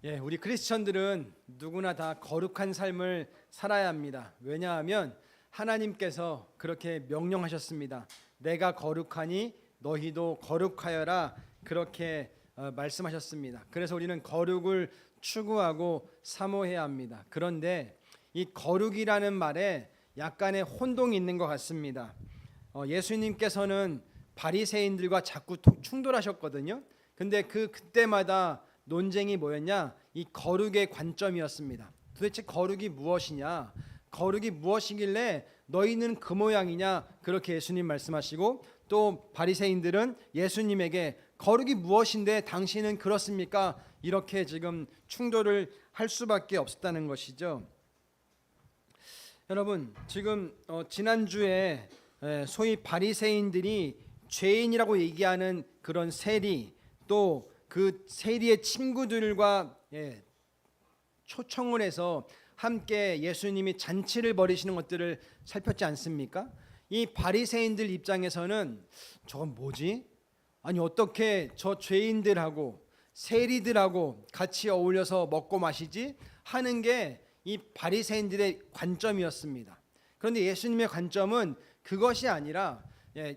우리 크리스천들은 누구나 다 거룩한 삶을 살아야 합니다. 왜냐하면 하나님께서 그렇게 명령하셨습니다. 내가 거룩하니 너희도 거룩하여라, 그렇게 말씀하셨습니다. 그래서 우리는 거룩을 추구하고 사모해야 합니다. 그런데 이 거룩이라는 말에 약간의 혼동이 있는 것 같습니다. 예수님께서는 바리새인들과 자꾸 충돌하셨거든요. 근데 그때마다 논쟁이 뭐였냐? 이 거룩의 관점이었습니다. 도대체 거룩이 무엇이냐? 거룩이 무엇이길래 너희는 그 모양이냐? 그렇게 예수님 말씀하시고, 또 바리새인들은 예수님에게 거룩이 무엇인데 당신은 그렇습니까? 이렇게 지금 충돌을 할 수밖에 없었다는 것이죠. 여러분, 지금 지난주에 소위 바리새인들이 죄인이라고 얘기하는 그런 세리, 또 그 세리의 친구들과 초청을 해서 함께 예수님이 잔치를 벌이시는 것들을 살폈지 않습니까? 이 바리새인들 입장에서는 저건 뭐지? 아니 어떻게 저 죄인들하고 세리들하고 같이 어울려서 먹고 마시지? 하는 게 이 바리새인들의 관점이었습니다. 그런데 예수님의 관점은 그것이 아니라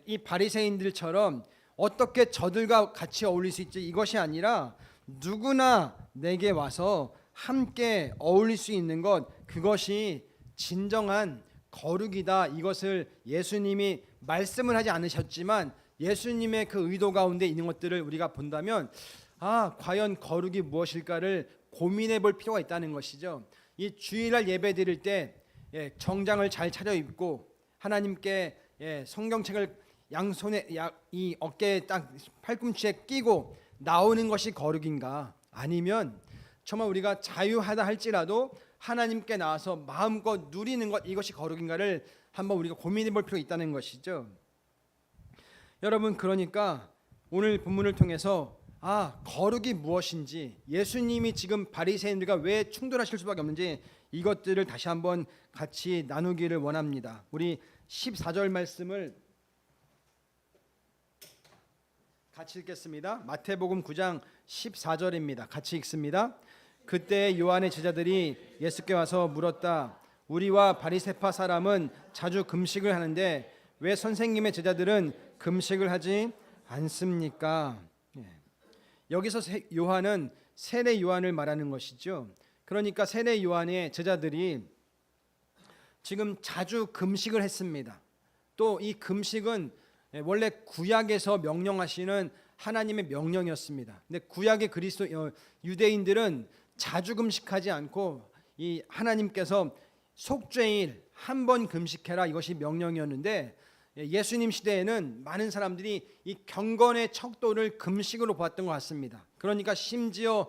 이 바리새인들처럼 어떻게 저들과 같이 어울릴 수 있지, 이것이 아니라 누구나 내게 와서 함께 어울릴 수 있는 것, 그것이 진정한 거룩이다. 이것을 예수님이 말씀을 하지 않으셨지만 예수님의 그 의도 가운데 있는 것들을 우리가 본다면 과연 거룩이 무엇일까를 고민해 볼 필요가 있다는 것이죠. 이 주일날 예배 드릴 때 정장을 잘 차려입고 하나님께 성경책을 양손에 이 어깨에 딱 팔꿈치에 끼고 나오는 것이 거룩인가? 아니면 정말 우리가 자유하다 할지라도 하나님께 나와서 마음껏 누리는 것, 이것이 거룩인가를 한번 우리가 고민해 볼 필요가 있다는 것이죠. 여러분, 그러니까 오늘 본문을 통해서 거룩이 무엇인지, 예수님이 지금 바리새인들과 왜 충돌하실 수밖에 없는지 이것들을 다시 한번 같이 나누기를 원합니다. 우리 14절 말씀을 같이 읽겠습니다. 마태복음 9장 14절입니다. 같이 읽습니다. 그때 요한의 제자들이 예수께 와서 물었다. 우리와 바리새파 사람은 자주 금식을 하는데 왜 선생님의 제자들은 금식을 하지 않습니까? 여기서 요한은 세례 요한을 말하는 것이죠. 그러니까 세례 요한의 제자들이 지금 자주 금식을 했습니다. 또 이 금식은 원래 구약에서 명령하시는 하나님의 명령이었습니다. 근데 구약의 유대인들은 자주 금식하지 않고 이 하나님께서 속죄일 한 번 금식해라, 이것이 명령이었는데 예수님 시대에는 많은 사람들이 이 경건의 척도를 금식으로 보았던 것 같습니다. 그러니까 심지어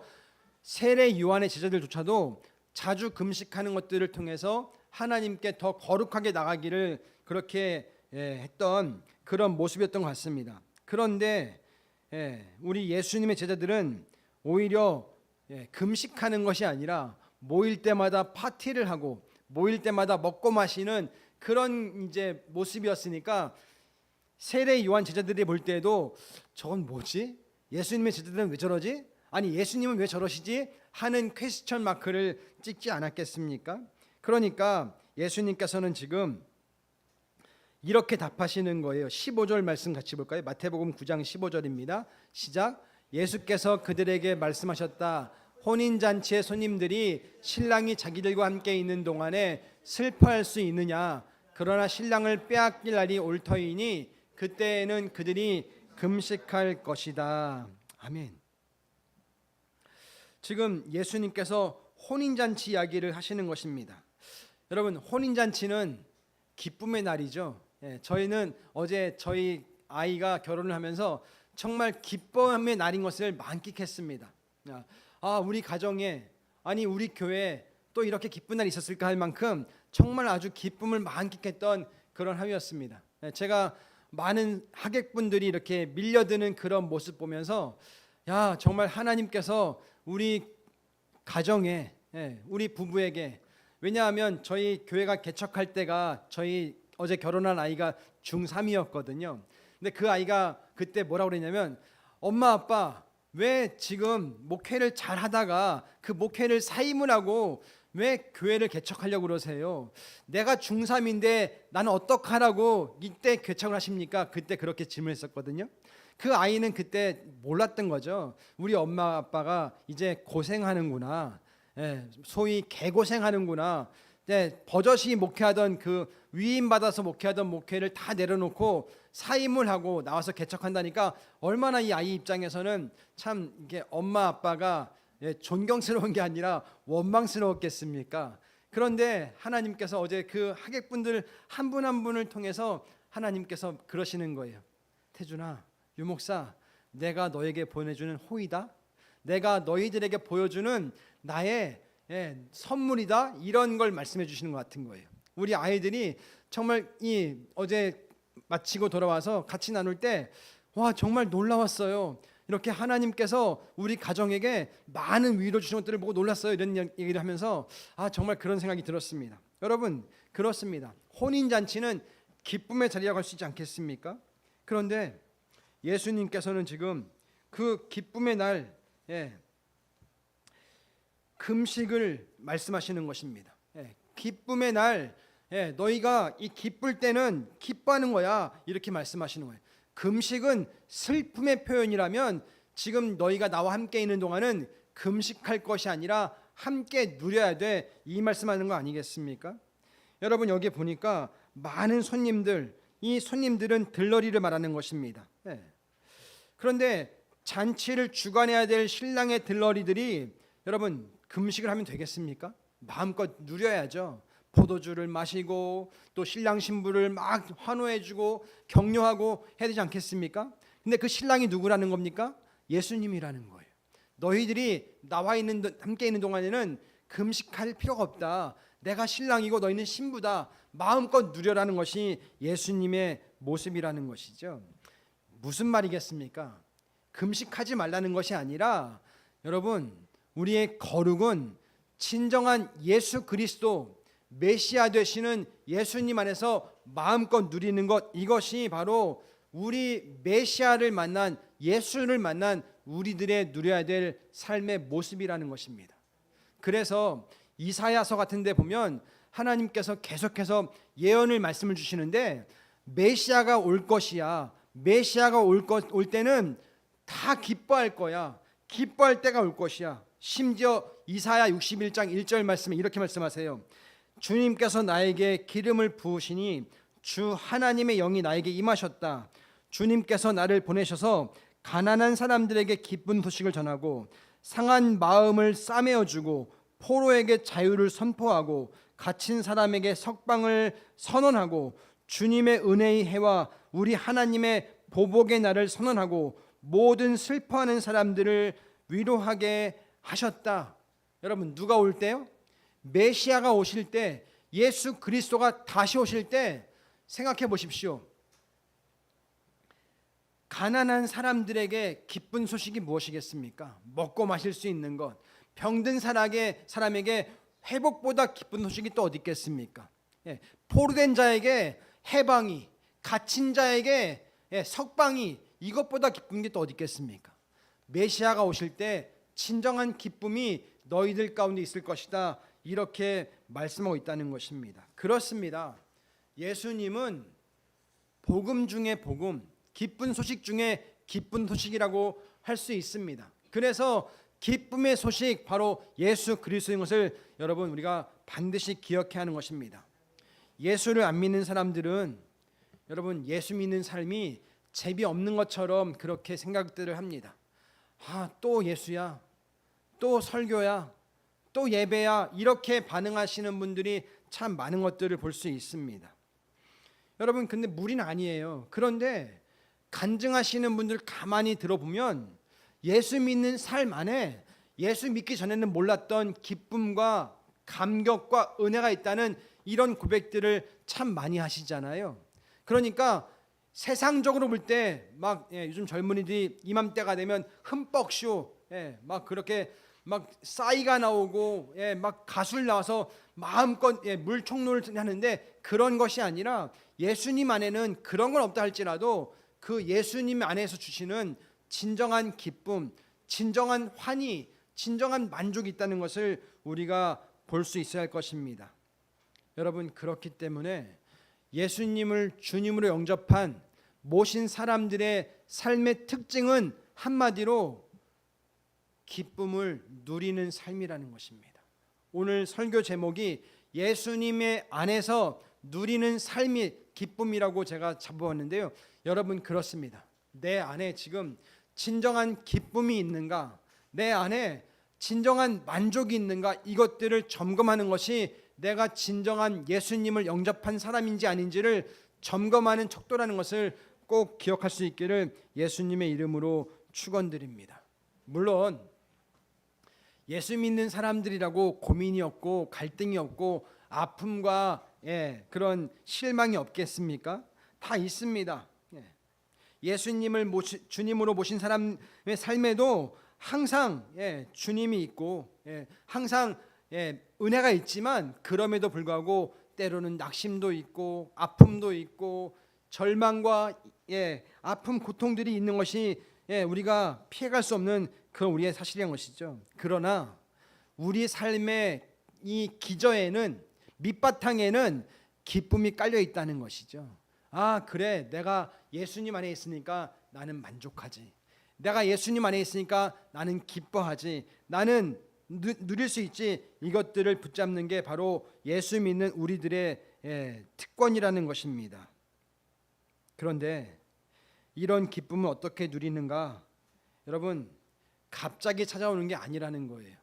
세례 요한의 제자들조차도 자주 금식하는 것들을 통해서 하나님께 더 거룩하게 나가기를 그렇게 했던 그런 모습이었던 것 같습니다. 그런데 우리 예수님의 제자들은 오히려 금식하는 것이 아니라 모일 때마다 파티를 하고 모일 때마다 먹고 마시는 그런 이제 모습이었으니까 세례 요한 제자들이 볼 때도 저건 뭐지? 예수님의 제자들은 왜 저러지? 아니 예수님은 왜 저러시지? 하는 퀘스천 마크를 찍지 않았겠습니까? 그러니까 예수님께서는 지금 이렇게 답하시는 거예요. 15절 말씀 같이 볼까요? 마태복음 9장 15절입니다. 시작. 예수께서 그들에게 말씀하셨다. 혼인잔치의 손님들이 신랑이 자기들과 함께 있는 동안에 슬퍼할 수 있느냐? 그러나 신랑을 빼앗길 날이 올 터이니 그때에는 그들이 금식할 것이다. 아멘. 지금 예수님께서 혼인잔치 이야기를 하시는 것입니다. 여러분, 혼인잔치는 기쁨의 날이죠. 저희는 어제 저희 아이가 결혼을 하면서 정말 기쁨의 날인 것을 만끽했습니다. 우리 가정에, 아니 우리 교회에 또 이렇게 기쁜 날이 있었을까 할 만큼 정말 아주 기쁨을 만끽했던 그런 하루였습니다. 제가 많은 하객분들이 이렇게 밀려드는 그런 모습 보면서 정말 하나님께서 우리 가정에, 우리 부부에게, 왜냐하면 저희 교회가 개척할 때가 저희 어제 결혼한 아이가 중3이었거든요. 근데 그 아이가 그때 뭐라고 그랬냐면 엄마 아빠 왜 지금 목회를 잘 하다가 그 목회를 사임을 하고 왜 교회를 개척하려고 그러세요? 내가 중3인데 나는 어떡하라고 이때 개척을 하십니까? 그때 그렇게 질문했었거든요. 그 아이는 그때 몰랐던 거죠. 우리 엄마 아빠가 이제 고생하는구나. 소위 개고생하는구나. 버젓이 목회하던 그 위임받아서 목회하던 목회를 다 내려놓고 사임을 하고 나와서 개척한다니까 얼마나 이 아이 입장에서는 참 이게 엄마 아빠가 존경스러운 게 아니라 원망스러웠겠습니까? 그런데 하나님께서 어제 그 하객분들 한 분 한 분을 통해서 하나님께서 그러시는 거예요. 태준아, 유목사, 내가 너에게 보내주는 호의다. 내가 너희들에게 보여주는 나의 선물이다. 이런 걸 말씀해 주시는 것 같은 거예요. 우리 아이들이 정말 이 어제 마치고 돌아와서 같이 나눌 때 와, 정말 놀라웠어요. 이렇게 하나님께서 우리 가정에게 많은 위로 주신 것들을 보고 놀랐어요. 이런 얘기를 하면서 정말 그런 생각이 들었습니다. 여러분, 그렇습니다. 혼인잔치는 기쁨의 자리라고 할 수 있지 않겠습니까? 그런데 예수님께서는 지금 그 기쁨의 날 금식을 말씀하시는 것입니다. 기쁨의 날 너희가 이 기쁠 때는 기뻐하는 거야, 이렇게 말씀하시는 거예요. 금식은 슬픔의 표현이라면 지금 너희가 나와 함께 있는 동안은 금식할 것이 아니라 함께 누려야 돼, 이 말씀하는 거 아니겠습니까? 여러분, 여기 보니까 많은 손님들, 이 손님들은 들러리를 말하는 것입니다. 그런데 잔치를 주관해야 될 신랑의 들러리들이 여러분 금식을 하면 되겠습니까? 마음껏 누려야죠. 포도주를 마시고 또 신랑 신부를 막 환호해주고 격려하고 해야 되지 않겠습니까? 근데 그 신랑이 누구라는 겁니까? 예수님이라는 거예요. 너희들이 나와 있는 함께 있는 동안에는 금식할 필요가 없다. 내가 신랑이고 너희는 신부다. 마음껏 누려라는 것이 예수님의 모습이라는 것이죠. 무슨 말이겠습니까? 금식하지 말라는 것이 아니라 여러분, 우리의 거룩은 진정한 예수 그리스도 메시아 되시는 예수님 안에서 마음껏 누리는 것, 이것이 바로 우리 메시아를 만난 예수를 만난 우리들의 누려야 될 삶의 모습이라는 것입니다. 그래서 이사야서 같은 데 보면 하나님께서 계속해서 예언을 말씀을 주시는데 메시아가 올 것이야. 메시아가 올 때는 다 기뻐할 거야. 기뻐할 때가 올 것이야. 심지어 이사야 61장 1절 말씀에 이렇게 말씀하세요. 주님께서 나에게 기름을 부으시니 주 하나님의 영이 나에게 임하셨다. 주님께서 나를 보내셔서 가난한 사람들에게 기쁜 소식을 전하고 상한 마음을 싸매어주고 포로에게 자유를 선포하고 갇힌 사람에게 석방을 선언하고 주님의 은혜의 해와 우리 하나님의 보복의 날을 선언하고 모든 슬퍼하는 사람들을 위로하게 하셨다. 여러분, 누가 올 때요? 메시아가 오실 때, 예수 그리스도가 다시 오실 때 생각해 보십시오. 가난한 사람들에게 기쁜 소식이 무엇이겠습니까? 먹고 마실 수 있는 것. 병든 사람에게 회복보다 기쁜 소식이 또 어디 있겠습니까? 포로된 자에게 해방이, 갇힌 자에게 석방이, 이것보다 기쁜 게 또 어디 있겠습니까? 메시아가 오실 때 진정한 기쁨이 너희들 가운데 있을 것이다, 이렇게 말씀하고 있다는 것입니다. 그렇습니다. 예수님은 복음 중에 복음, 기쁜 소식 중에 기쁜 소식이라고 할 수 있습니다. 그래서 기쁨의 소식, 바로 예수 그리스도인 것을 여러분 우리가 반드시 기억해야 하는 것입니다. 예수를 안 믿는 사람들은 여러분 예수 믿는 삶이 재미없는 것처럼 그렇게 생각들을 합니다. 또 예수야, 또 설교야, 또 예배야, 이렇게 반응하시는 분들이 참 많은 것들을 볼 수 있습니다. 여러분, 근데 무리는 아니에요. 그런데 간증하시는 분들 가만히 들어보면 예수 믿는 삶 안에 예수 믿기 전에는 몰랐던 기쁨과 감격과 은혜가 있다는 이런 고백들을 참 많이 하시잖아요. 그러니까 세상적으로 볼 때 막 요즘 젊은이들이 이맘때가 되면 흠뻑쇼, 막 그렇게 막 싸이가 나오고 막 가술 나와서 마음껏 물총놀을 하는데, 그런 것이 아니라 예수님 안에는 그런 건 없다 할지라도 그 예수님 안에서 주시는 진정한 기쁨, 진정한 환희, 진정한 만족이 있다는 것을 우리가 볼 수 있어야 할 것입니다. 여러분, 그렇기 때문에 예수님을 주님으로 영접한 모신 사람들의 삶의 특징은 한마디로 기쁨을 누리는 삶이라는 것입니다. 오늘 설교 제목이 예수님의 안에서 누리는 삶이 기쁨이라고 제가 잡아봤는데요. 여러분, 그렇습니다. 내 안에 지금 진정한 기쁨이 있는가, 내 안에 진정한 만족이 있는가, 이것들을 점검하는 것이 내가 진정한 예수님을 영접한 사람인지 아닌지를 점검하는 척도라는 것을 꼭 기억할 수 있기를 예수님의 이름으로 축원드립니다. 물론 예수 믿는 사람들이라고 고민이 없고 갈등이 없고 아픔과 그런 실망이 없겠습니까? 다 있습니다. 예수님을 주님으로 모신 사람의 삶에도 항상 주님이 있고 항상 은혜가 있지만, 그럼에도 불구하고 때로는 낙심도 있고 아픔도 있고 절망과 아픔, 고통들이 있는 것이 우리가 피해갈 수 없는 그런 우리의 사실인 것이죠. 그러나 우리 삶의 이 기저에는, 밑바탕에는 기쁨이 깔려 있다는 것이죠. 아, 그래, 내가 예수님 안에 있으니까 나는 만족하지. 내가 예수님 안에 있으니까 나는 기뻐하지. 나는 누릴 수 있지. 이것들을 붙잡는 게 바로 예수 믿는 우리들의 특권이라는 것입니다. 그런데 이런 기쁨을 어떻게 누리는가? 여러분, 갑자기 찾아오는 게 아니라는 거예요.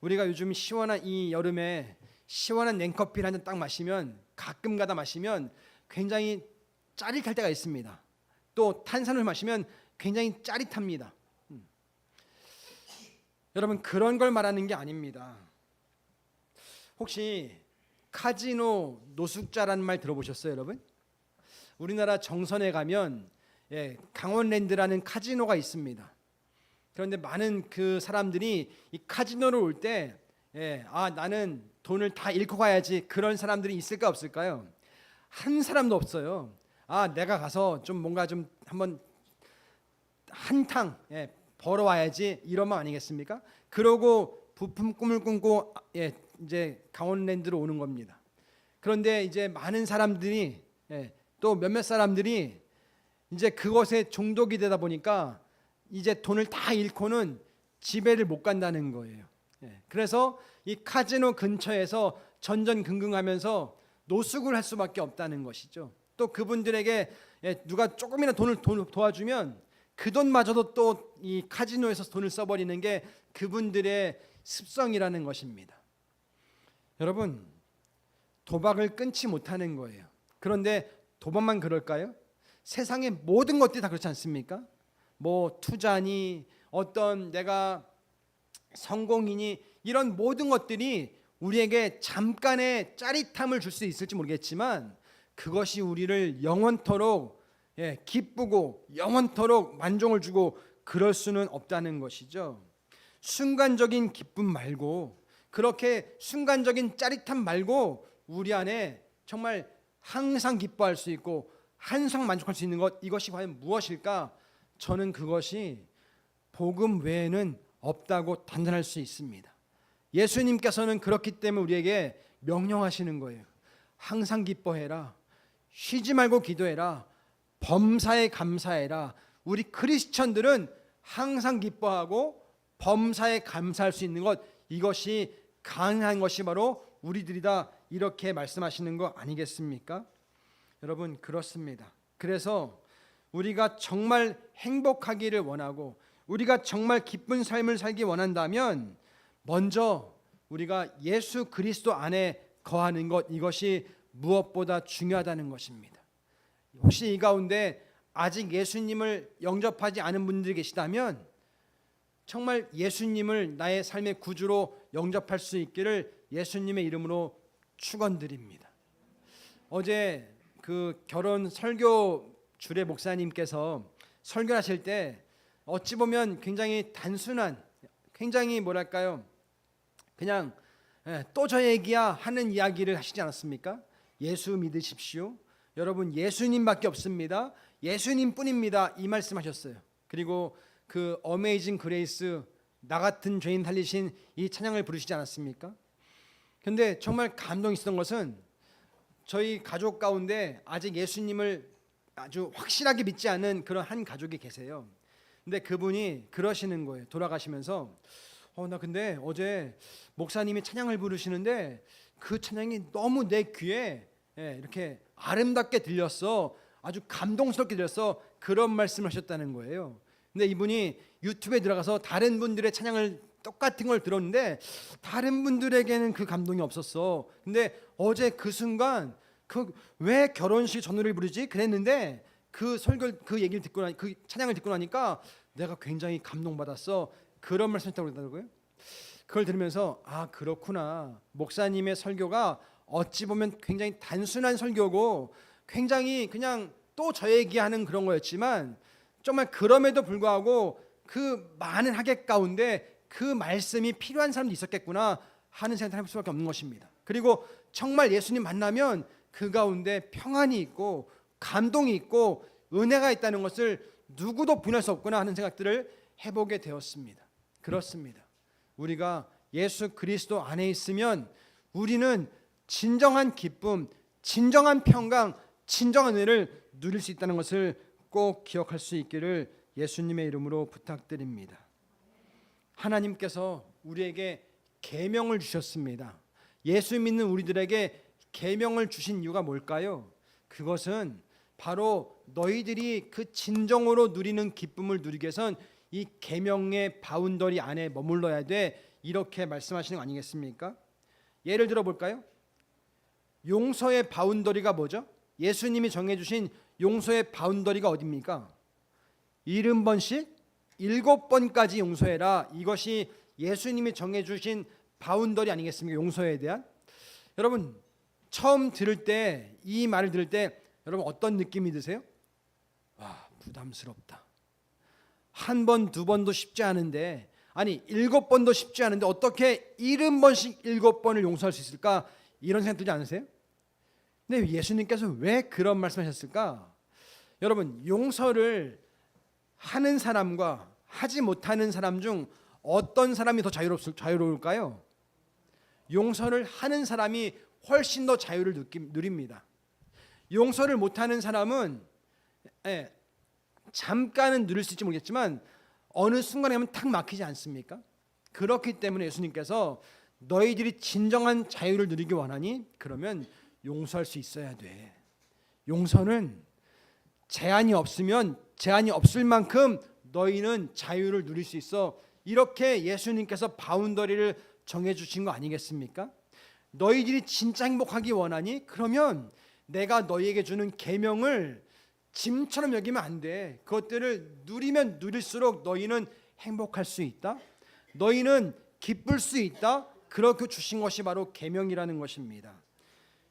우리가 요즘 시원한 이 여름에 시원한 냉커피를 한 잔 딱 마시면, 가끔가다 마시면 굉장히 짜릿할 때가 있습니다. 또 탄산을 마시면 굉장히 짜릿합니다. 여러분, 그런 걸 말하는 게 아닙니다. 혹시 카지노 노숙자라는 말 들어보셨어요, 여러분? 우리나라 정선에 가면 강원랜드라는 카지노가 있습니다. 그런데 많은 그 사람들이 이 카지노를 올 때 나는 돈을 다 잃고 가야지, 그런 사람들이 있을까 없을까요? 한 사람도 없어요. 내가 가서 좀 뭔가 좀 한번 한탕 벌어와야지, 이런 말 아니겠습니까? 그러고 부품 꿈을 꾸고 이제 강원랜드로 오는 겁니다. 그런데 이제 많은 사람들이 또 몇몇 사람들이 이제 그것에 중독이 되다 보니까 이제 돈을 다 잃고는 집에를 못 간다는 거예요. 그래서 이 카지노 근처에서 전전긍긍하면서 노숙을 할 수밖에 없다는 것이죠. 또 그분들에게 누가 조금이나 돈을 도와주면 그 돈마저도 또 이 카지노에서 돈을 써버리는 게 그분들의 습성이라는 것입니다. 여러분, 도박을 끊지 못하는 거예요. 그런데 도박만 그럴까요? 세상의 모든 것들이 다 그렇지 않습니까? 뭐 투자니, 어떤 내가 성공이니, 이런 모든 것들이 우리에게 잠깐의 짜릿함을 줄 수 있을지 모르겠지만, 그것이 우리를 영원토록 기쁘고 영원토록 만족을 주고 그럴 수는 없다는 것이죠. 순간적인 기쁨 말고, 그렇게 순간적인 짜릿함 말고, 우리 안에 정말 항상 기뻐할 수 있고 항상 만족할 수 있는 것, 이것이 과연 무엇일까? 저는 그것이 복음 외에는 없다고 단언할 수 있습니다. 예수님께서는 그렇기 때문에 우리에게 명령하시는 거예요. 항상 기뻐해라, 쉬지 말고 기도해라, 범사에 감사해라. 우리 크리스천들은 항상 기뻐하고 범사에 감사할 수 있는 것, 이것이 가능한 것이 바로 우리들이다, 이렇게 말씀하시는 거 아니겠습니까? 여러분, 그렇습니다. 그래서 우리가 정말 행복하기를 원하고 우리가 정말 기쁜 삶을 살기 원한다면 먼저 우리가 예수 그리스도 안에 거하는 것, 이것이 무엇보다 중요하다는 것입니다. 혹시 이 가운데 아직 예수님을 영접하지 않은 분들이 계시다면 정말 예수님을 나의 삶의 구주로 영접할 수 있기를 예수님의 이름으로 축원드립니다. 어제 그 결혼 설교 주례 목사님께서 설교하실 때 어찌 보면 굉장히 단순한, 굉장히 뭐랄까요, 그냥 또 저 얘기야 하는 이야기를 하시지 않았습니까? 예수 믿으십시오. 여러분, 예수님밖에 없습니다. 예수님뿐입니다. 이 말씀하셨어요. 그리고 그 어메이징 그레이스, 나 같은 죄인 살리신 이 찬양을 부르시지 않았습니까? 근데 정말 감동이 있었던 것은 저희 가족 가운데 아직 예수님을 아주 확실하게 믿지 않은 그런 한 가족이 계세요. 근데 그분이 그러시는 거예요. 돌아가시면서 나 근데 어제 목사님이 찬양을 부르시는데 그 찬양이 너무 내 귀에 이렇게 아름답게 들렸어. 아주 감동스럽게 들렸어. 그런 말씀을 하셨다는 거예요. 근데 이분이 유튜브에 들어가서 다른 분들의 찬양을 똑같은 걸 들었는데 다른 분들에게는 그 감동이 없었어. 근데 어제 그 순간 왜 결혼식 전노래를 부르지? 그랬는데 그 얘기를 듣고 그 찬양을 듣고 나니까 내가 굉장히 감동받았어. 그런 말씀했다고 그러더라고요. 그걸 들으면서 그렇구나. 목사님의 설교가 어찌 보면 굉장히 단순한 설교고 굉장히 그냥 또 저 얘기하는 그런 거였지만 정말 그럼에도 불구하고 그 많은 하객 가운데 그 말씀이 필요한 사람도 있었겠구나 하는 생각을 해볼 수밖에 없는 것입니다. 그리고 정말 예수님 만나면 그 가운데 평안이 있고 감동이 있고 은혜가 있다는 것을 누구도 부인할 수 없구나 하는 생각들을 해보게 되었습니다. 그렇습니다. 우리가 예수 그리스도 안에 있으면 우리는 진정한 기쁨, 진정한 평강, 진정한 은혜를 누릴 수 있다는 것을 꼭 기억할 수 있기를 예수님의 이름으로 부탁드립니다. 하나님께서 우리에게 계명을 주셨습니다. 예수 믿는 우리들에게 계명을 주신 이유가 뭘까요? 그것은 바로 너희들이 그 진정으로 누리는 기쁨을 누리기 위해선 이 계명의 바운더리 안에 머물러야 돼, 이렇게 말씀하시는 거 아니겠습니까? 예를 들어 볼까요? 용서의 바운더리가 뭐죠? 예수님이 정해주신 용서의 바운더리가 어디입니까? 70번씩 7번까지 용서해라. 이것이 예수님이 정해주신 바운더리 아니겠습니까? 용서에 대한. 여러분 처음 들을 때 이 말을 들을 때 여러분 어떤 느낌이 드세요? 부담스럽다. 한 번, 두 번도 쉽지 않은데, 아니 7번도 쉽지 않은데 어떻게 70번씩 7번을 용서할 수 있을까? 이런 생각 들지 않으세요? 근데 예수님께서 왜 그런 말씀하셨을까? 여러분 용서를 하는 사람과 하지 못하는 사람 중 어떤 사람이 더 자유로울까요? 용서를 하는 사람이 훨씬 더 자유를 누립니다. 용서를 못하는 사람은 잠깐은 누릴 수 있을지 모르겠지만 어느 순간에 가면 탁 막히지 않습니까? 그렇기 때문에 예수님께서 너희들이 진정한 자유를 누리기 원하니 그러면 용서할 수 있어야 돼. 용서는 제한이 없으면 제한이 없을 만큼 너희는 자유를 누릴 수 있어. 이렇게 예수님께서 바운더리를 정해주신 거 아니겠습니까? 너희들이 진짜 행복하기 원하니 그러면 내가 너희에게 주는 계명을 짐처럼 여기면 안 돼. 그것들을 누리면 누릴수록 너희는 행복할 수 있다. 너희는 기쁠 수 있다. 그렇게 주신 것이 바로 계명이라는 것입니다.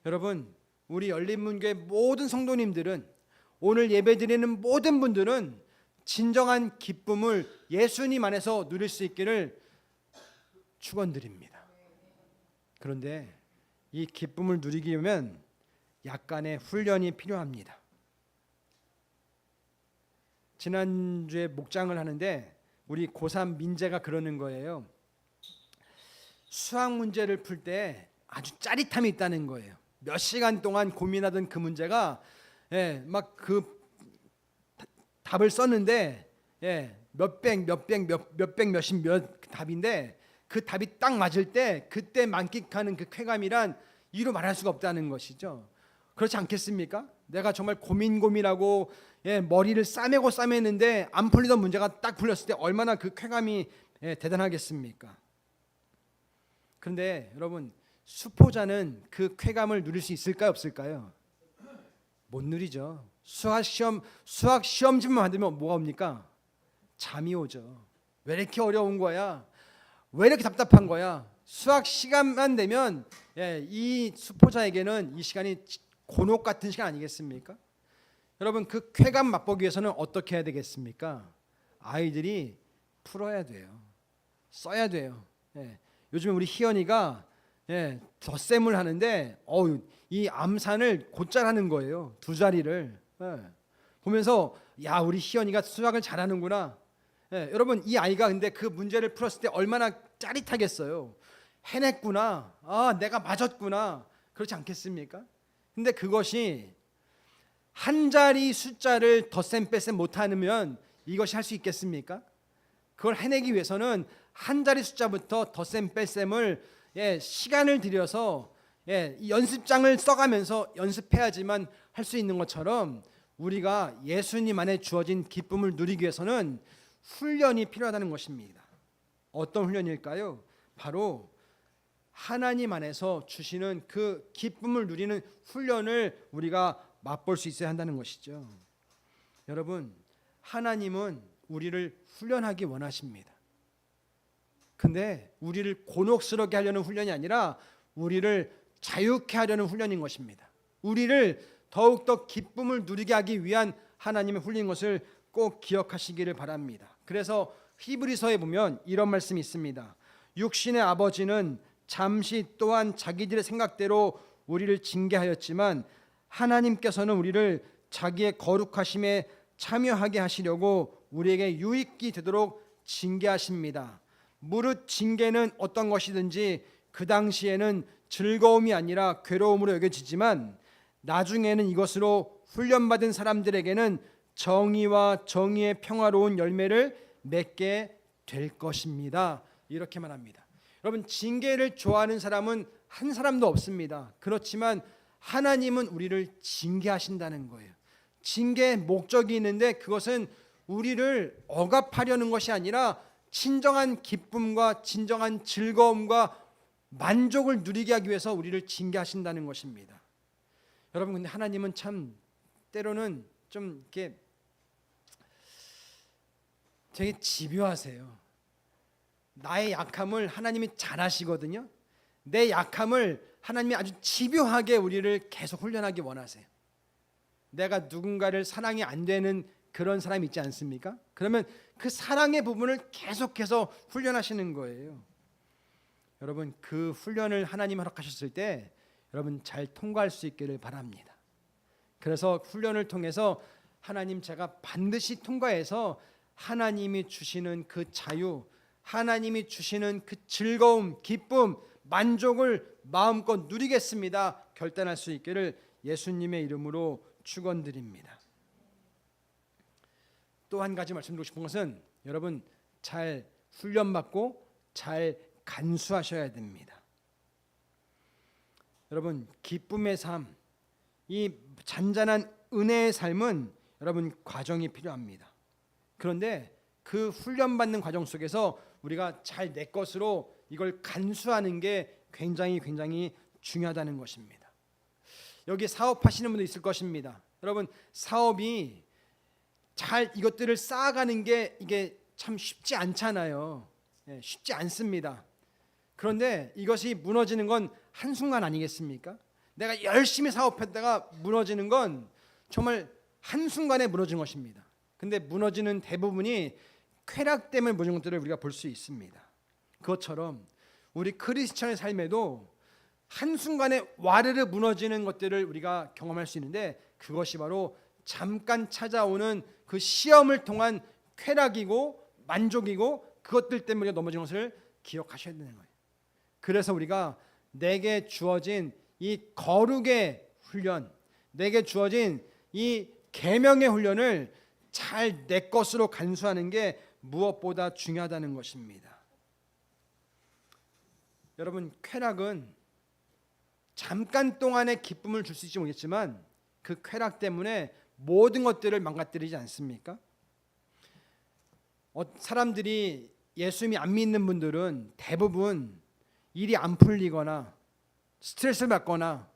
여러분 우리 열린문교회 모든 성도님들은, 오늘 예배드리는 모든 분들은 진정한 기쁨을 예수님 안에서 누릴 수 있기를 축원드립니다. 그런데 이 기쁨을 누리기 위하면 약간의 훈련이 필요합니다. 지난주에 목장을 하는데 우리 고3 민재가 그러는 거예요. 수학 문제를 풀 때 아주 짜릿함이 있다는 거예요. 몇 시간 동안 고민하던 그 문제가 막 그 답을 썼는데 몇백 몇십 몇 답인데 그 답이 딱 맞을 때 그때 만끽하는 그 쾌감이란 이루 말할 수가 없다는 것이죠. 그렇지 않겠습니까? 내가 정말 고민하고 머리를 싸매고 안 풀리던 문제가 딱 풀렸을 때 얼마나 그 쾌감이 대단하겠습니까? 그런데 여러분 수포자는 그 쾌감을 누릴 수 있을까요, 없을까요? 못 누리죠. 수학 시험지만 만들면 뭐가 옵니까? 잠이 오죠. 왜 이렇게 어려운 거야? 왜 이렇게 답답한 거야? 수학 시간만 되면 이 수포자에게는 이 시간이 곤혹 같은 시간 아니겠습니까? 여러분 그 쾌감 맛보기 위해서는 어떻게 해야 되겠습니까? 아이들이 풀어야 돼요. 써야 돼요. 요즘 우리 희연이가 덧셈을 하는데 이 암산을 곧잘 하는 거예요. 두 자리를 보면서 야 우리 희연이가 수학을 잘하는구나. 여러분 이 아이가 근데 그 문제를 풀었을 때 얼마나 짜릿하겠어요. 해냈구나. 내가 맞았구나. 그렇지 않겠습니까? 근데 그것이 한 자리 숫자를 덧셈 뺄셈 못하면 이것이 할 수 있겠습니까? 그걸 해내기 위해서는 한 자리 숫자부터 덧셈 뺄셈을 시간을 들여서 이 연습장을 써가면서 연습해야지만 할 수 있는 것처럼 우리가 예수님 안에 주어진 기쁨을 누리기 위해서는 훈련이 필요하다는 것입니다. 어떤 훈련일까요? 바로 하나님 안에서 주시는 그 기쁨을 누리는 훈련을 우리가 맛볼 수 있어야 한다는 것이죠. 여러분, 하나님은 우리를 훈련하기 원하십니다. 근데 우리를 곤혹스럽게 하려는 훈련이 아니라 우리를 자유케 하려는 훈련인 것입니다. 우리를 더욱더 기쁨을 누리게 하기 위한 하나님의 훈련인 것을 꼭 기억하시기를 바랍니다. 그래서 히브리서에 보면 이런 말씀이 있습니다. 육신의 아버지는 잠시 또한 자기들의 생각대로 우리를 징계하였지만 하나님께서는 우리를 자기의 거룩하심에 참여하게 하시려고 우리에게 유익이 되도록 징계하십니다. 무릇 징계는 어떤 것이든지 그 당시에는 즐거움이 아니라 괴로움으로 여겨지지만 나중에는 이것으로 훈련받은 사람들에게는 정의와 정의의 평화로운 열매를 맺게 될 것입니다. 이렇게 말합니다. 여러분, 징계를 좋아하는 사람은 한 사람도 없습니다. 그렇지만 하나님은 우리를 징계하신다는 거예요. 징계의 목적이 있는데 그것은 우리를 억압하려는 것이 아니라 진정한 기쁨과 진정한 즐거움과 만족을 누리게 하기 위해서 우리를 징계하신다는 것입니다. 여러분, 근데 하나님은 참 때로는 좀 이렇게 되게 집요하세요. 나의 약함을 하나님이 잘 아시거든요. 내 약함을 하나님이 아주 집요하게 우리를 계속 훈련하기 원하세요. 내가 누군가를 사랑이 안 되는 그런 사람이 있지 않습니까? 그러면 그 사랑의 부분을 계속해서 훈련하시는 거예요. 여러분, 그 훈련을 하나님 허락하셨을 때 여러분 잘 통과할 수 있기를 바랍니다. 그래서 훈련을 통해서 하나님, 제가 반드시 통과해서 하나님이 주시는 그 자유, 하나님이 주시는 그 즐거움, 기쁨, 만족을 마음껏 누리겠습니다. 결단할 수 있기를 예수님의 이름으로 축원드립니다. 또 한 가지 말씀드리고 싶은 것은 여러분, 잘 훈련받고 잘 간수하셔야 됩니다. 여러분, 기쁨의 삶, 이 잔잔한 은혜의 삶은 여러분 과정이 필요합니다. 그런데 그 훈련받는 과정 속에서 우리가 잘 내 것으로 이걸 간수하는 게 굉장히 중요하다는 것입니다. 여기 사업하시는 분도 있을 것입니다. 여러분, 사업이 잘 이것들을 쌓아가는 게 이게 참 쉽지 않잖아요. 쉽지 않습니다. 그런데 이것이 무너지는 건 한순간 아니겠습니까? 내가 열심히 사업했다가 무너지는 건 정말 한순간에 무너진 것입니다. 근데 무너지는 대부분이 쾌락 때문에 무너진 것들을 우리가 볼 수 있습니다. 그것처럼 우리 크리스천의 삶에도 한순간에 와르르 무너지는 것들을 우리가 경험할 수 있는데 그것이 바로 잠깐 찾아오는 그 시험을 통한 쾌락이고 만족이고 그것들 때문에 넘어진 것을 기억하셔야 되는 거예요. 그래서 우리가 내게 주어진 이 거룩의 훈련, 내게 주어진 이 계명의 훈련을 잘 내 것으로 간수하는 게 무엇보다 중요하다는 것입니다. 여러분, 쾌락은 잠깐 동안의 기쁨을 줄 수 있을지 모르겠지만 그 쾌락 때문에 모든 것들을 망가뜨리지 않습니까? 사람들이 예수님이 안 믿는 분들은 대부분 일이 안 풀리거나 스트레스를 받거나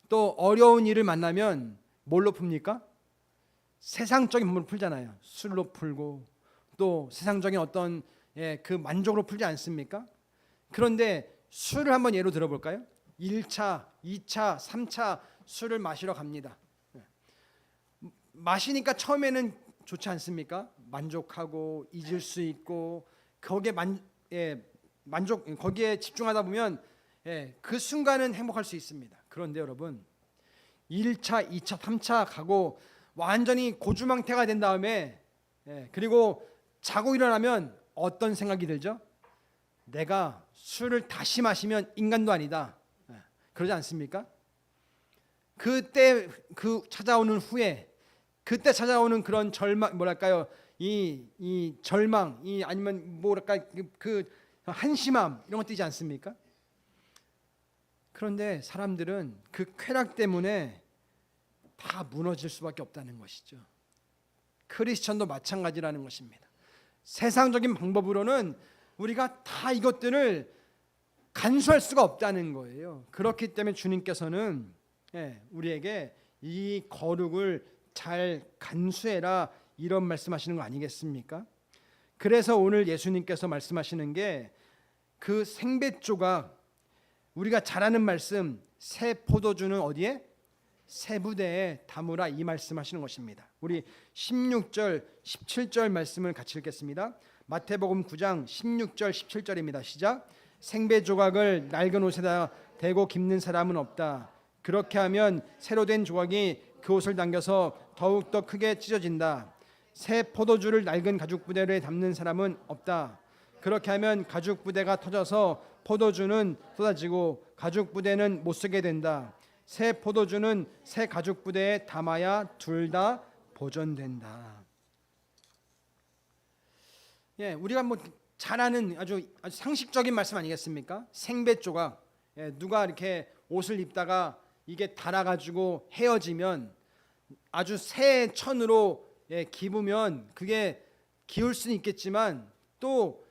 또 어려운 일을 만나면 뭘로 풉니까? 세상적인 부분으로 풀잖아요. 술로 풀고 또 세상적인 어떤 그 만족으로 풀지 않습니까? 그런데 술을 한번 예로 들어볼까요? 1차, 2차, 3차 술을 마시러 갑니다. 마시니까 처음에는 좋지 않습니까? 만족하고 잊을 수 있고 거기에 거기에 집중하다 보면 그 순간은 행복할 수 있습니다. 그런데 여러분, 1차, 2차, 3차 가고 완전히 고주망태가 된 다음에 그리고 자고 일어나면 어떤 생각이 들죠? 내가 술을 다시 마시면 인간도 아니다. 그러지 않습니까? 그때 그 찾아오는 후회, 그때 찾아오는 그런 절망, 뭐랄까요? 이 절망, 이 아니면 뭐랄까 그 한심함 이런 것도 있지 않습니까? 그런데 사람들은 그 쾌락 때문에 다 무너질 수밖에 없다는 것이죠. 크리스천도 마찬가지라는 것입니다. 세상적인 방법으로는 우리가 다 이것들을 간수할 수가 없다는 거예요. 그렇기 때문에 주님께서는 우리에게 이 거룩을 잘 간수해라 이런 말씀하시는 거 아니겠습니까? 그래서 오늘 예수님께서 말씀하시는 게 그 생배 조각, 우리가 잘 아는 말씀, 새 포도주는 어디에? 새 부대에 담으라 이 말씀하시는 것입니다. 우리 16절, 17절 말씀을 같이 읽겠습니다. 마태복음 9장 16절, 17절입니다. 시작. 생배 조각을 낡은 옷에다 대고 깁는 사람은 없다. 그렇게 하면 새로 된 조각이 그 옷을 당겨서 더욱더 크게 찢어진다. 새 포도주를 낡은 가죽 부대에 담는 사람은 없다. 그렇게 하면 가죽 부대가 터져서 포도주는 쏟아지고 가죽 부대는 못 쓰게 된다. 새 포도주는 새 가죽 부대에 담아야 둘 다 보존된다. 우리가 뭐 잘 아는 아주 상식적인 말씀 아니겠습니까? 생배 조각. 누가 이렇게 옷을 입다가 이게 닳아가지고 헤어지면 아주 새 천으로 기부면 그게 기울 수는 있겠지만 또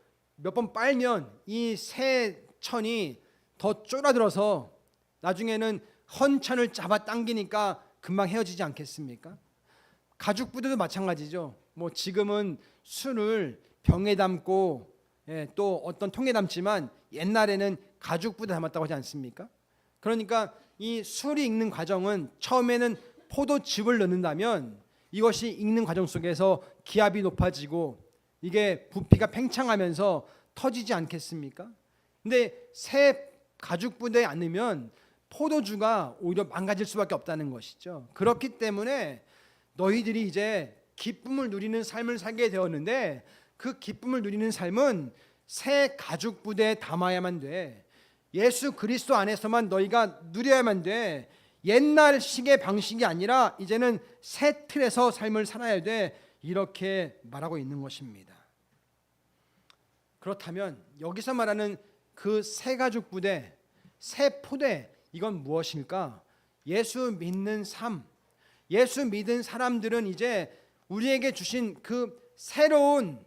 몇 번 빨면 이 새 천이 더 쫄아들어서 나중에는 헌 천을 잡아 당기니까 금방 헤어지지 않겠습니까? 가죽 부대도 마찬가지죠. 뭐 지금은 술을 병에 담고 또 어떤 통에 담지만 옛날에는 가죽 부대 담았다고 하지 않습니까? 그러니까 이 술이 익는 과정은 처음에는 포도즙을 넣는다면 이것이 익는 과정 속에서 기압이 높아지고 이게 부피가 팽창하면서 터지지 않겠습니까? 근데 새 가죽 부대에 안 넣으면 포도주가 오히려 망가질 수밖에 없다는 것이죠. 그렇기 때문에 너희들이 이제 기쁨을 누리는 삶을 살게 되었는데 그 기쁨을 누리는 삶은 새 가죽 부대에 담아야만 돼. 예수 그리스도 안에서만 너희가 누려야만 돼. 옛날식의 방식이 아니라 이제는 새 틀에서 삶을 살아야 돼. 이렇게 말하고 있는 것입니다. 그렇다면 여기서 말하는 그 새 가죽 부대, 새 포대 이건 무엇일까? 예수 믿는 삶. 예수 믿은 사람들은 이제 우리에게 주신 그 새로운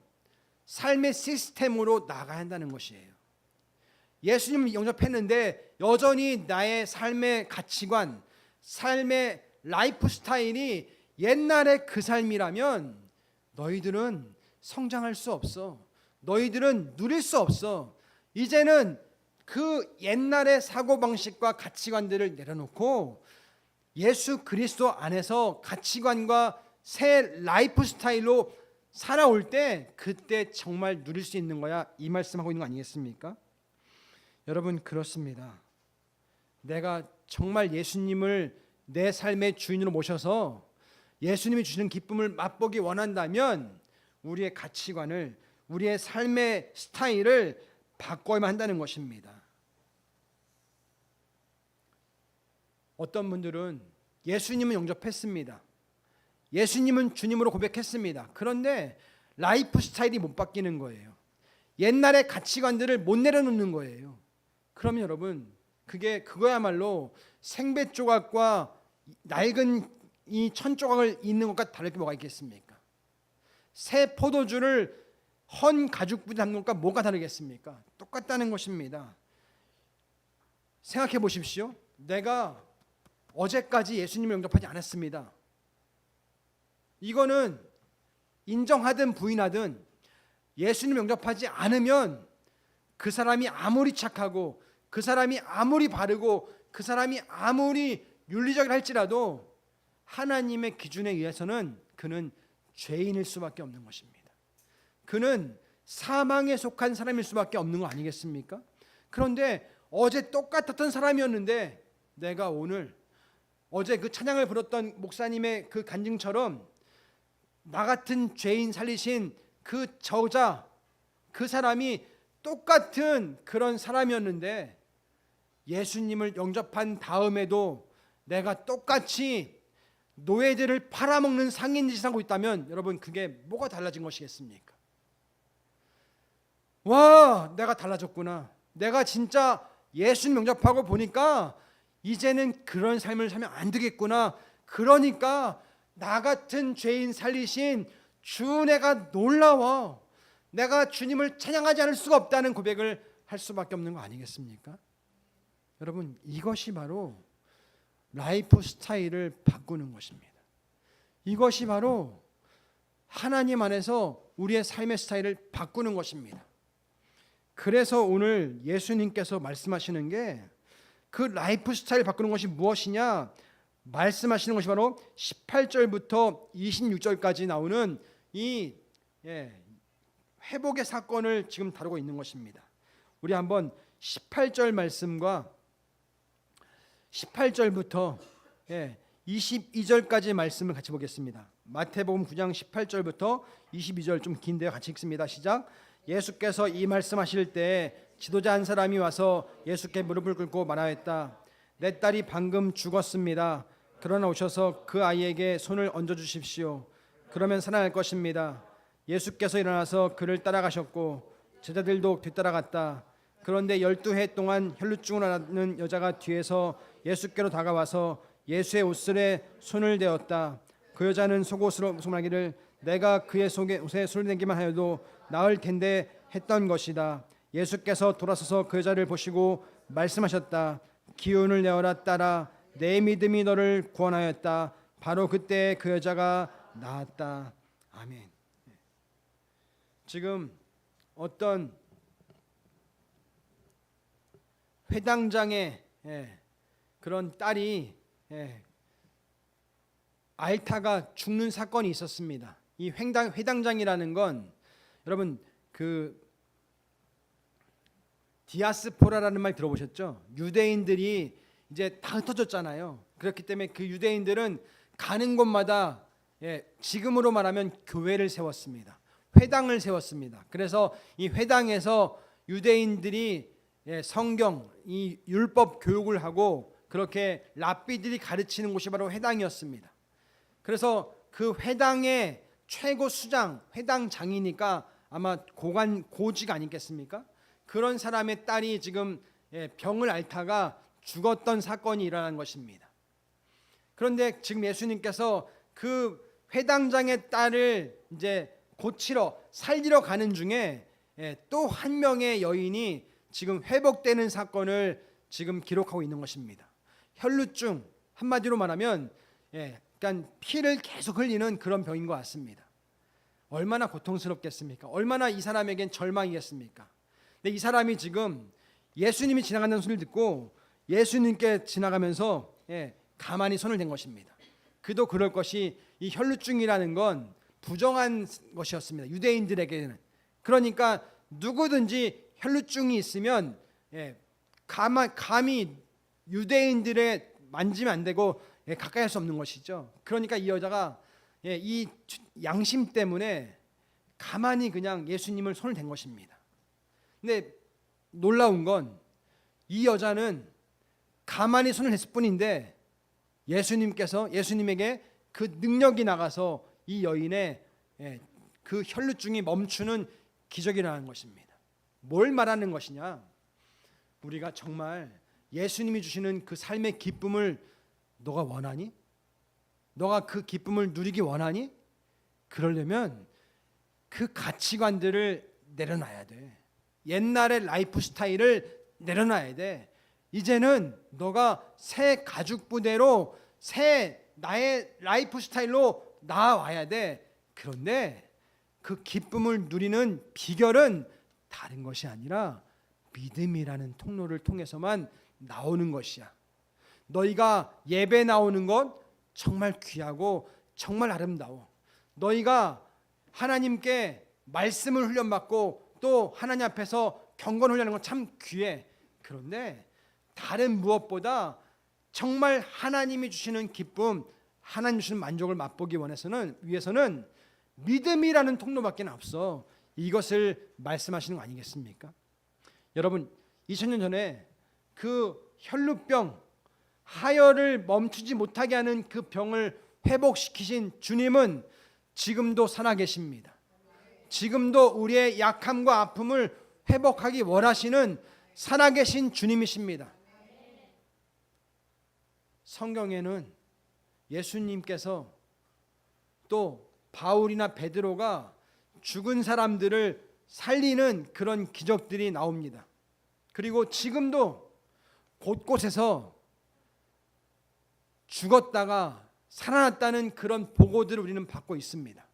삶의 시스템으로 나가야 한다는 것이에요. 예수님을 영접했는데 여전히 나의 삶의 가치관, 삶의 라이프 스타일이 옛날의 그 삶이라면 너희들은 성장할 수 없어. 너희들은 누릴 수 없어. 이제는 그 옛날의 사고방식과 가치관들을 내려놓고 예수 그리스도 안에서 가치관과 새 라이프 스타일로 살아올 때 그때 정말 누릴 수 있는 거야. 이 말씀하고 있는 거 아니겠습니까? 여러분 그렇습니다. 내가 정말 예수님을 내 삶의 주인으로 모셔서 예수님이 주시는 기쁨을 맛보기 원한다면 우리의 가치관을, 우리의 삶의 스타일을 바꿔야만 한다는 것입니다. 어떤 분들은 예수님은 영접했습니다. 예수님은 주님으로 고백했습니다. 그런데 라이프 스타일이 못 바뀌는 거예요. 옛날의 가치관들을 못 내려놓는 거예요. 그러면 여러분 그거야말로 생배 조각과 낡은 이 천 조각을 잇는 것과 다를 게 뭐가 있겠습니까? 새 포도주를 헌 가죽 부대 담는 것과 뭐가 다르겠습니까? 똑같다는 것입니다. 생각해 보십시오. 내가 어제까지 예수님을 영접하지 않았습니다. 이거는 인정하든 부인하든 예수님을 영접하지 않으면 그 사람이 아무리 착하고 그 사람이 아무리 바르고 그 사람이 아무리 윤리적이라 할지라도 하나님의 기준에 의해서는 그는 죄인일 수밖에 없는 것입니다. 그는 사망에 속한 사람일 수밖에 없는 거 아니겠습니까? 그런데 어제 똑같았던 사람이었는데 내가 오늘 어제 그 찬양을 부르던 목사님의 그 간증처럼 나 같은 죄인 살리신 그 저자, 그 사람이 똑같은 그런 사람이었는데 예수님을 영접한 다음에도 내가 똑같이 노예들을 팔아먹는 상인 짓을 하고 있다면 여러분, 그게 뭐가 달라진 것이겠습니까? 와, 내가 달라졌구나. 내가 진짜 예수님 영접하고 보니까 이제는 그런 삶을 살면 안 되겠구나. 그러니까 나 같은 죄인 살리신 주 내가 놀라워. 내가 주님을 찬양하지 않을 수가 없다는 고백을 할 수밖에 없는 거 아니겠습니까? 여러분, 이것이 바로 라이프 스타일을 바꾸는 것입니다. 이것이 바로 하나님 안에서 우리의 삶의 스타일을 바꾸는 것입니다. 그래서 오늘 예수님께서 말씀하시는 게 그 라이프 스타일을 바꾸는 것이 무엇이냐? 말씀하시는 것이 바로 18절부터 26절까지 나오는 이 회복의 사건을 지금 다루고 있는 것입니다. 우리 한번 18절 말씀과 18절부터 22절까지 말씀을 같이 보겠습니다. 마태복음 9장 18절부터 22절, 좀 긴데요. 같이 읽습니다. 시작. 예수께서 이 말씀하실 때 지도자 한 사람이 와서 예수께 무릎을 꿇고 말하였다. 내 딸이 방금 죽었습니다. 그러나 오셔서 그 아이에게 손을 얹어 주십시오. 그러면 살아날 것입니다. 예수께서 일어나서 그를 따라가셨고 제자들도 뒤따라갔다. 그런데 12해 동안 혈루증을 앓는 여자가 뒤에서 예수께로 다가와서 예수의 옷슬에 손을 대었다. 그 여자는 속옷으로 말하기를 내가 그의 옷에 손을 대기만 하여도 나을 텐데 했던 것이다. 예수께서 돌아서서 그 여자를 보시고 말씀하셨다. 기운을 내어라 딸아, 내 믿음이 너를 구원하였다. 바로 그때 그 여자가 나았다. 아멘. 지금 어떤 회당장의 그런 딸이 앓다가 죽는 사건이 있었습니다. 이 회당장이라는 건 여러분 그 디아스포라라는 말 들어보셨죠? 유대인들이 이제 다 흩어졌잖아요. 그렇기 때문에 그 유대인들은 가는 곳마다 지금으로 말하면 교회를 세웠습니다. 회당을 세웠습니다. 그래서 이 회당에서 유대인들이 성경, 이 율법 교육을 하고 그렇게 랍비들이 가르치는 곳이 바로 회당이었습니다. 그래서 그 회당의 최고 수장, 회당장이니까 아마 고지가 아니겠습니까? 그런 사람의 딸이 지금 병을 앓다가 죽었던 사건이 일어난 것입니다. 그런데 지금 예수님께서 그 회당장의 딸을 이제 고치러 살리러 가는 중에 또 한 명의 여인이 지금 회복되는 사건을 지금 기록하고 있는 것입니다. 혈루증, 한마디로 말하면 그러니까 피를 계속 흘리는 그런 병인 것 같습니다. 얼마나 고통스럽겠습니까? 얼마나 이 사람에겐 절망이겠습니까? 근데 이 사람이 지금 예수님이 지나가는 소리를 듣고 예수님께 지나가면서 가만히 손을 댄 것입니다. 그도 그럴 것이 이 혈루증이라는 건 부정한 것이었습니다. 유대인들에게는. 그러니까 누구든지 혈루증이 있으면 감히 유대인들의 만지면 안 되고 가까이 할 수 없는 것이죠. 그러니까 이 여자가 이 양심 때문에 가만히 그냥 예수님을 손을 댄 것입니다. 근데 놀라운 건 이 여자는 가만히 손을 댔을 뿐인데 예수님에게 그 능력이 나가서 이 여인의 그 혈루증이 멈추는 기적이 일어나는 것입니다. 뭘 말하는 것이냐? 우리가 정말 예수님이 주시는 그 삶의 기쁨을 너가 원하니? 너가 그 기쁨을 누리기 원하니? 그러려면 그 가치관들을 내려놔야 돼. 옛날의 라이프 스타일을 내려놔야 돼. 이제는 너가 새 가죽 부대로 새 나의 라이프 스타일로 나와야 돼. 그런데 그 기쁨을 누리는 비결은 다른 것이 아니라 믿음이라는 통로를 통해서만 나오는 것이야. 너희가 예배 나오는 것 정말 귀하고 정말 아름다워. 너희가 하나님께 말씀을 훈련받고 또 하나님 앞에서 경건 훈련하는 건 참 귀해. 그런데 다른 무엇보다 정말 하나님이 주시는 기쁨, 하나님 주시는 만족을 맛보기 위해서는 믿음이라는 통로밖에 없어. 이것을 말씀하시는 거 아니겠습니까? 여러분, 2000년 전에 그 혈루병, 하혈을 멈추지 못하게 하는 그 병을 회복시키신 주님은 지금도 살아계십니다. 지금도 우리의 약함과 아픔을 회복하기 원하시는 살아계신 주님이십니다. 성경에는 예수님께서 또 바울이나 베드로가 죽은 사람들을 살리는 그런 기적들이 나옵니다. 그리고 지금도 곳곳에서 죽었다가 살아났다는 그런 보고들을 우리는 받고 있습니다.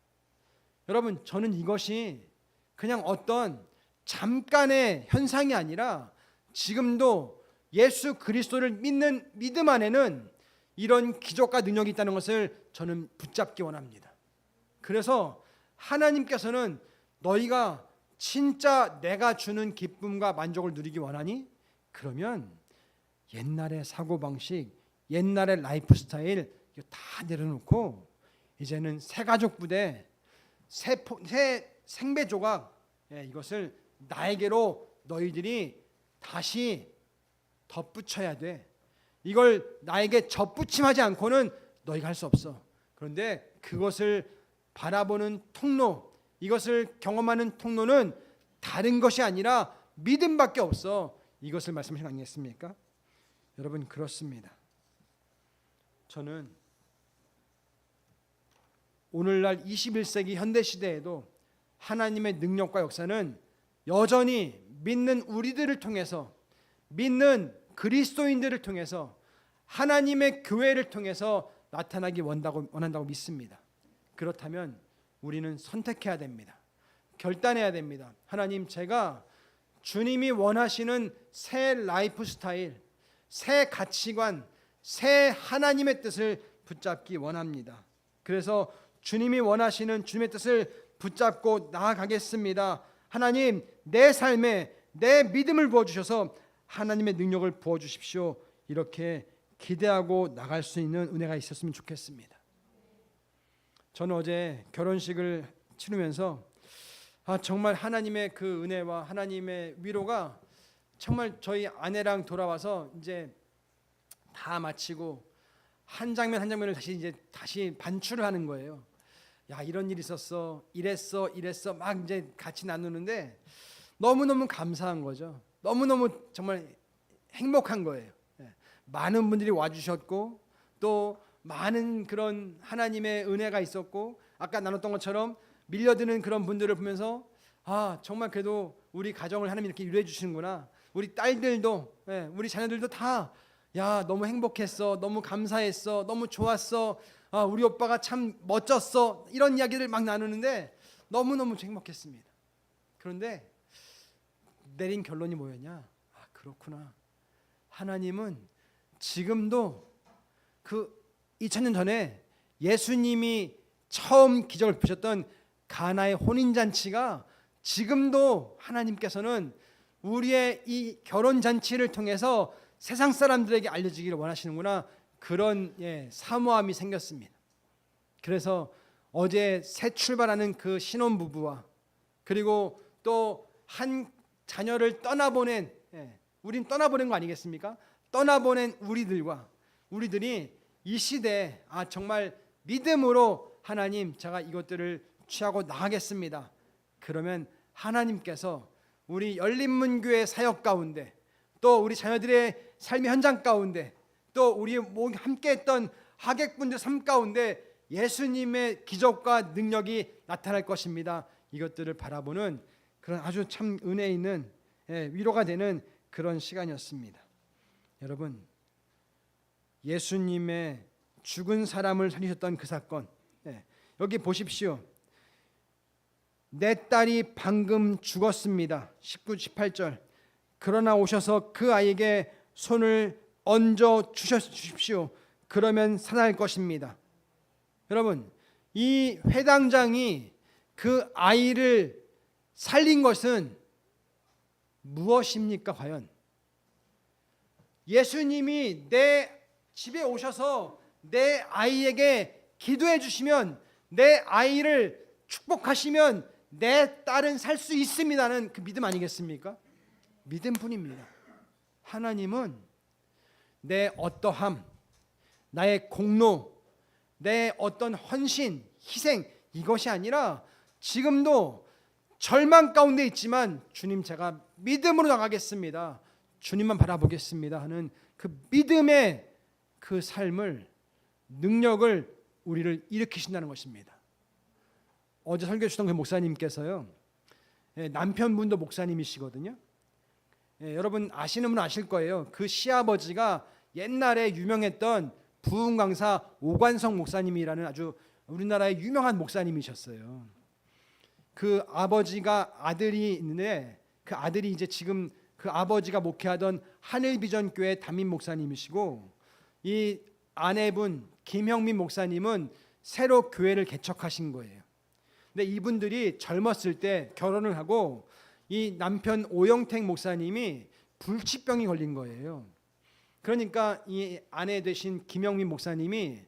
여러분, 저는 이것이 그냥 어떤 잠깐의 현상이 아니라 지금도 예수 그리스도를 믿는 믿음 안에는 이런 기적과 능력이 있다는 것을 저는 붙잡기 원합니다. 그래서 하나님께서는 너희가 진짜 내가 주는 기쁨과 만족을 누리기 원하니? 그러면 옛날의 사고방식, 옛날의 라이프 스타일 이거 다 내려놓고 이제는 새 가족 부대, 새 생배 조각, 이것을 나에게로 너희들이 다시 덧붙여야 돼. 이걸 나에게 접붙임하지 않고는 너희가 할 수 없어. 그런데 그것을 바라보는 통로, 이것을 경험하는 통로는 다른 것이 아니라 믿음밖에 없어. 이것을 말씀하신 거 아니겠습니까? 여러분, 그렇습니다. 저는 오늘날 21세기 현대시대에도 하나님의 능력과 역사는 여전히 믿는 우리들을 통해서, 믿는 그리스도인들을 통해서, 하나님의 교회를 통해서 나타나기 원한다고 믿습니다. 그렇다면 우리는 선택해야 됩니다. 결단해야 됩니다. 하나님, 제가 주님이 원하시는 새 라이프 스타일, 새 가치관, 새 하나님의 뜻을 붙잡기 원합니다. 그래서 주님이 원하시는 주님의 뜻을 붙잡고 나아가겠습니다. 하나님, 내 삶에 내 믿음을 부어주셔서 하나님의 능력을 부어주십시오. 이렇게 기대하고 나갈 수 있는 은혜가 있었으면 좋겠습니다. 저는 어제 결혼식을 치르면서 정말 하나님의 그 은혜와 하나님의 위로가 정말 저희 아내랑 돌아와서 이제 다 마치고 한 장면 한 장면을 다시 반추를 하는 거예요. 야, 이런 일이 있었어, 이랬어 막 이제 같이 나누는데 너무너무 감사한 거죠. 너무너무 정말 행복한 거예요. 많은 분들이 와주셨고 또 많은 그런 하나님의 은혜가 있었고, 아까 나눴던 것처럼 밀려드는 그런 분들을 보면서 정말 그래도 우리 가정을 하나님이 이렇게 위로해 주시는구나. 우리 딸들도, 우리 자녀들도 다 너무 행복했어, 너무 감사했어, 너무 좋았어, 우리 오빠가 참 멋졌어, 이런 이야기를 막 나누는데 너무너무 행복했습니다. 그런데 내린 결론이 뭐였냐? 그렇구나. 하나님은 지금도 그 2000년 전에 예수님이 처음 기적을 푸셨던 가나의 혼인잔치가 지금도 하나님께서는 우리의 이 결혼잔치를 통해서 세상 사람들에게 알려지기를 원하시는구나. 그런 사모함이 생겼습니다. 그래서 어제 새 출발하는 그 신혼부부와 그리고 또 한 자녀를 떠나보낸, 우린 떠나보낸 거 아니겠습니까? 떠나보낸 우리들이 이 시대에 정말 믿음으로 하나님, 제가 이것들을 취하고 나가겠습니다. 그러면 하나님께서 우리 열린문교회 사역 가운데, 또 우리 자녀들의 삶의 현장 가운데, 또 우리 함께했던 하객분들 삶 가운데 예수님의 기적과 능력이 나타날 것입니다. 이것들을 바라보는 그런 아주 참 은혜 있는, 위로가 되는 그런 시간이었습니다. 여러분, 예수님의 죽은 사람을 살리셨던 그 사건, 여기 보십시오. 내 딸이 방금 죽었습니다. 19, 18절. 그러나 오셔서 그 아이에게 손을 얹어 주십시오. 그러면 살아날 것입니다. 여러분, 이 회당장이 그 아이를 살린 것은 무엇입니까? 과연 예수님이 내 집에 오셔서 내 아이에게 기도해 주시면 내 아이를 축복하시면 내 딸은 살 수 있습니다는 그 믿음 아니겠습니까? 믿음뿐입니다. 하나님은 내 어떠함, 나의 공로, 내 어떤 헌신, 희생 이것이 아니라 지금도 절망 가운데 있지만 주님 제가 믿음으로 나가겠습니다. 주님만 바라보겠습니다 하는 그 믿음의 그 삶을 능력을 우리를 일으키신다는 것입니다. 어제 설교 주셨던 그 목사님께서요, 남편분도 목사님이시거든요. 여러분 아시는 분은 아실 거예요. 그 시아버지가 옛날에 유명했던 부흥 강사 오관성 목사님이라는 아주 우리나라의 유명한 목사님이셨어요. 그 아버지가 아들이 있는데 그 아들이 이제 지금 그 아버지가 목회하던 하늘비전교회 담임 목사님이시고, 이 아내분 김형민 목사님은 새로 교회를 개척하신 거예요. 근데 이분들이 젊었을 때 결혼을 하고 이 남편 오영택 목사님이 불치병이 걸린 거예요. 그러니까 이 아내 되신 김영민 목사님이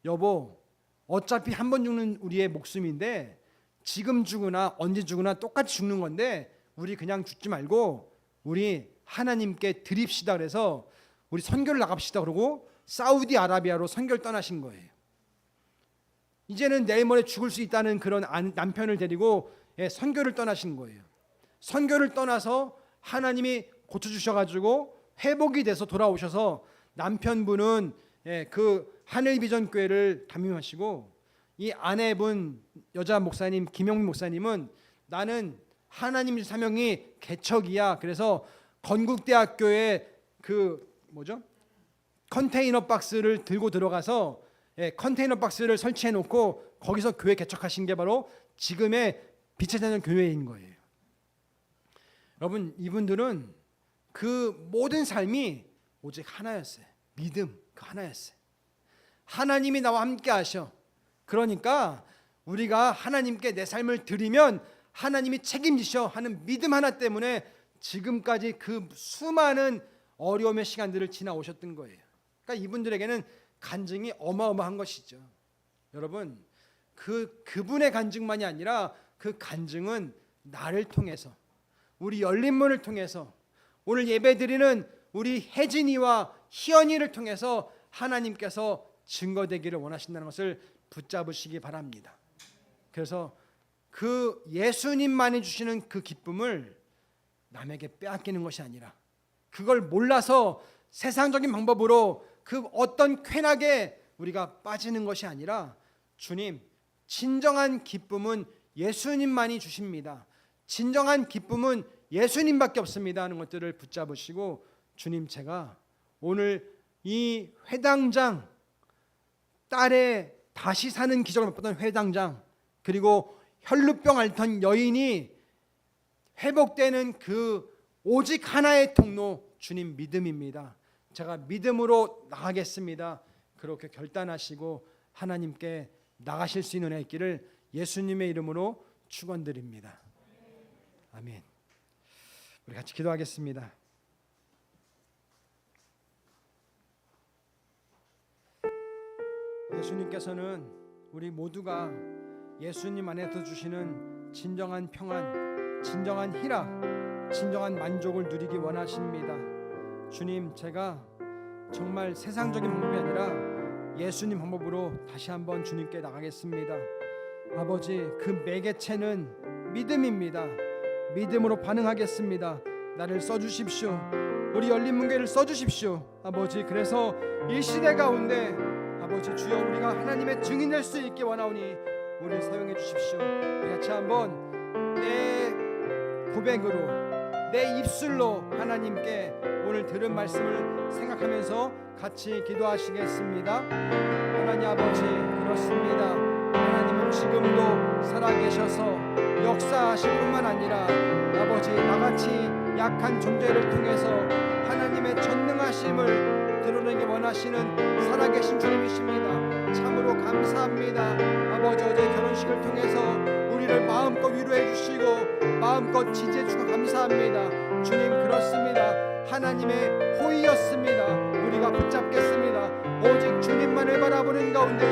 여보 어차피 한 번 죽는 우리의 목숨인데 지금 죽으나 언제 죽으나 똑같이 죽는 건데 우리 그냥 죽지 말고 우리 하나님께 드립시다 그래서 우리 선교를 나갑시다 그러고 사우디아라비아로 선교를 떠나신 거예요. 이제는 내일 모레 죽을 수 있다는 그런 남편을 데리고 선교를 떠나신 거예요. 선교를 떠나서 하나님이 고쳐주셔가지고 회복이 돼서 돌아오셔서 남편분은 그 하늘비전교회를 담임하시고 이 아내분 여자 목사님 김영민 목사님은 나는 하나님 사명이 개척이야. 그래서 건국대학교에 그 컨테이너 박스를 들고 들어가서 컨테이너 박스를 설치해 놓고 거기서 교회 개척하신 게 바로 지금의 빛의 자녀 교회인 거예요. 여러분 이분들은 그 모든 삶이 오직 하나였어요. 믿음 그 하나였어요. 하나님이 나와 함께 하셔. 그러니까 우리가 하나님께 내 삶을 드리면 하나님이 책임지셔 하는 믿음 하나 때문에 지금까지 그 수많은 어려움의 시간들을 지나오셨던 거예요. 그러니까 이분들에게는 간증이 어마어마한 것이죠. 여러분 그분의 간증만이 아니라 그 간증은 나를 통해서 우리 열린문을 통해서 오늘 예배드리는 우리 혜진이와 희연이를 통해서 하나님께서 증거되기를 원하신다는 것을 붙잡으시기 바랍니다. 그래서 그 예수님만이 주시는 그 기쁨을 남에게 빼앗기는 것이 아니라 그걸 몰라서 세상적인 방법으로 그 어떤 쾌락에 우리가 빠지는 것이 아니라 주님 진정한 기쁨은 예수님만이 주십니다. 진정한 기쁨은 예수님밖에 없습니다 하는 것들을 붙잡으시고 주님 제가 오늘 이 회당장 딸의 다시 사는 기적을 맛보던 회당장 그리고 혈루병 앓던 여인이 회복되는 그 오직 하나의 통로 주님 믿음입니다. 제가 믿음으로 나가겠습니다. 그렇게 결단하시고 하나님께 나가실 수 있는 은혜 있기를 예수님의 이름으로 축원드립니다. 아멘. 우리 같이 기도하겠습니다. 예수님께서는 우리 모두가 예수님 안에서 주시는 진정한 평안, 진정한 희락, 진정한 만족을 누리기 원하십니다. 주님, 제가 정말 세상적인 방법이 아니라 예수님 방법으로 다시 한번 주님께 나가겠습니다. 아버지, 그 매개체는 믿음입니다. 믿음으로 반응하겠습니다. 나를 써주십시오. 우리 열린문교회를 써주십시오. 아버지, 그래서 이 시대 가운데 아버지 주여 우리가 하나님의 증인 될 수 있게 원하오니 우리를 사용해 주십시오. 우리 같이 한번 내 고백으로 내 입술로 하나님께 오늘 들은 말씀을 생각하면서 같이 기도하시겠습니다. 하나님 아버지, 그렇습니다. 하나님은 지금도 살아계셔서 역사하실 뿐만 아니라 아버지 나같이 약한 존재를 통해서 하나님의 전능하심을 드러내기 원하시는 살아계신 주님이십니다. 참으로 감사합니다. 아버지 어제 결혼식을 통해서 우리를 마음껏 위로해 주시고 마음껏 지지해 주시고 감사합니다. 주님, 그렇습니다. 하나님의 호의였습니다. 우리가 붙잡겠습니다. 오직 주님만을 바라보는 가운데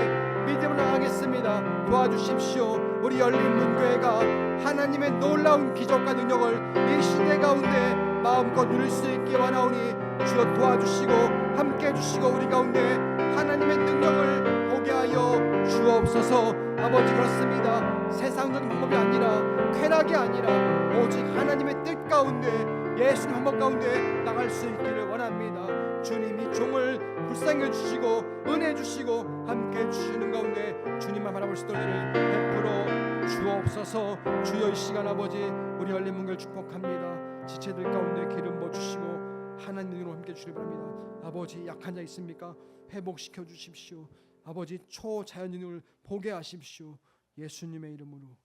믿음으로 나가겠습니다. 도와주십시오. 우리 열린 문교회가 하나님의 놀라운 기적과 능력을 이 시대 가운데 마음껏 누릴 수 있게 원하오니 주여 도와주시고 함께 해주시고 우리 가운데 하나님의 능력을 보게 하여 주옵소서. 아버지, 그렇습니다. 세상적인 방법이 아니라, 쾌락이 아니라 오직 하나님의 뜻 가운데, 예수님 방법 가운데 나갈 수 있기를 원합니다. 주님이 종을 불쌍히 해주시고 은혜 주시고 함께 해주시는 가운데 주님만 바라볼 수 있도록 베풀어 주옵소서. 주여, 이 시간 아버지 우리 열린 문교를 축복합니다. 지체들 가운데 기름 부어주시고 하나님으로 함께 주시기 바랍니다. 아버지, 약한 자 있습니까? 회복시켜 주십시오. 아버지, 초자연인을 보게 하십시오. 예수님의 이름으로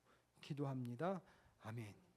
기도합니다. 아멘.